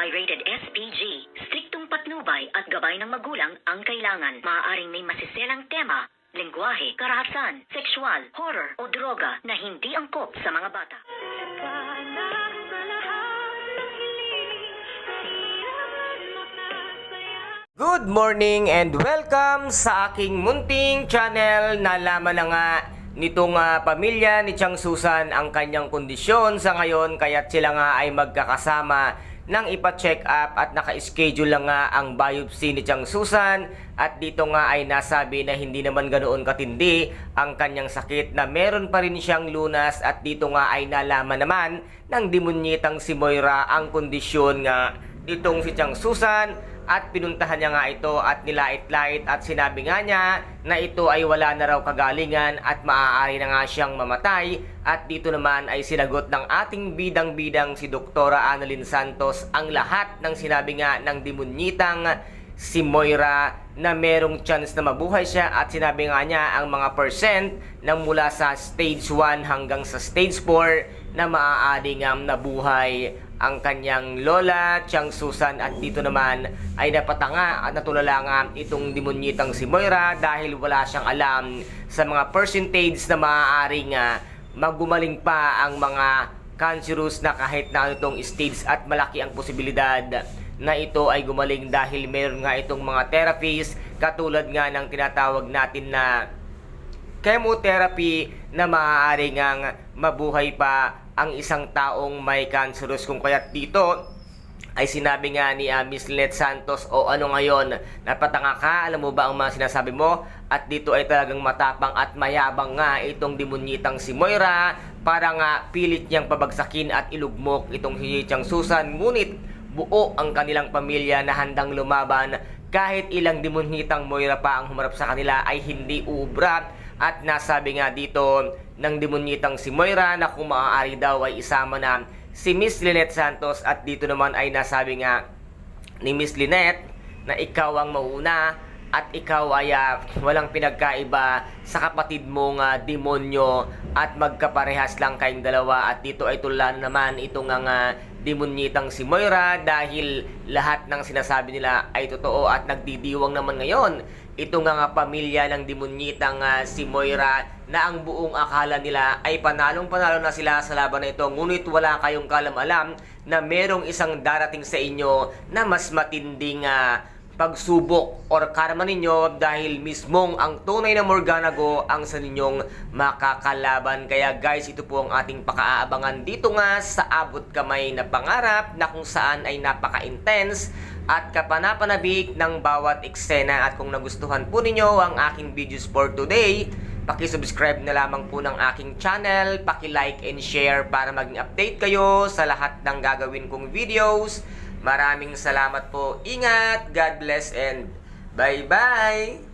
Pirated SPG. Striktong patnubay at gabay ng magulang ang kailangan. Maaaring may masiselang tema, lengguwahe, karahasan, sexual, horror o droga na hindi angkop sa mga bata. Good morning and welcome sa aking munting channel. Nalaman na nga nitong pamilya ni Chang Susan ang kanyang kondisyon sa ngayon, kaya't sila nga ay magkakasama nang ipa-check up at naka-schedule lang nga ang biopsy ni Chang Susan. At dito nga ay nasabi na hindi naman ganoon katindi ang kanyang sakit, na meron pa rin siyang lunas. At dito nga ay nalaman naman ng demonyitang si Moira ang kondisyon nga nitong si Chang Susan. At pinuntahan niya nga ito at nilait-lait at sinabi nga niya na ito ay wala na raw kagalingan at maaari na nga siyang mamatay. At dito naman ay sinagot ng ating bidang-bidang si Doktora Annalyn Santos ang lahat ng sinabi nga ng demonyitang si Moira na merong chance na mabuhay siya. At sinabi nga niya ang mga percent na mula sa stage 1 hanggang sa stage 4 na maaari nga nabuhay ang kanyang lola, Chang Susan. At dito naman ay napatanga at natulala nga itong demonyitang si Moira dahil wala siyang alam sa mga percentage na maaaring magumaling pa ang mga cancerous na kahit na itong stage, at malaki ang posibilidad na ito ay gumaling dahil meron nga itong mga therapies katulad nga ng tinatawag natin na chemotherapy na maaari nga mabuhay pa ang isang taong may cancerous. Kung kaya't dito ay sinabi nga ni Miss Lynette Santos, o ano ngayon, napatanga ka, alam mo ba ang mga sinasabi mo? At dito ay talagang matapang at mayabang nga itong demonyitang si Moira para nga pilit niyang pabagsakin at ilugmok itong si Chang Susan. Ngunit buo ang kanilang pamilya na handang lumaban. Kahit ilang demonyitang Moira pa ang humarap sa kanila ay hindi uubra. At nasabi nga dito ng demonyitang si Moira na kung maaari daw ay isama na si Miss Lynette Santos. At dito naman ay nasabi nga ni Miss Lynette na ikaw ang mauna at ikaw ay walang pinagkaiba sa kapatid mong demonyo at magkaparehas lang kayong dalawa. At dito ay tulan naman itong demonyitang si Moira dahil lahat ng sinasabi nila ay totoo at nagdidiwang naman ngayon ito nga pamilya ng demonyitang si Moira na ang buong akala nila ay panalong-panalo na sila sa laban na ito. Ngunit wala kayong kalam-alam na merong isang darating sa inyo na mas matinding pagsubok or karma ninyo, dahil mismong ang tunay na Morganago ang sa ninyong makakalaban. Kaya guys, ito po ang ating pakaabangan dito nga sa Abot Kamay na Pangarap, na kung saan ay napaka-intense at kapanapanabik ng bawat eksena. At kung nagustuhan po ninyo ang aking videos for today, paki-subscribe na lamang po ng aking channel, paki-like and share para maging update kayo sa lahat ng gagawin kong videos. Maraming salamat po. Ingat, God bless, and bye-bye!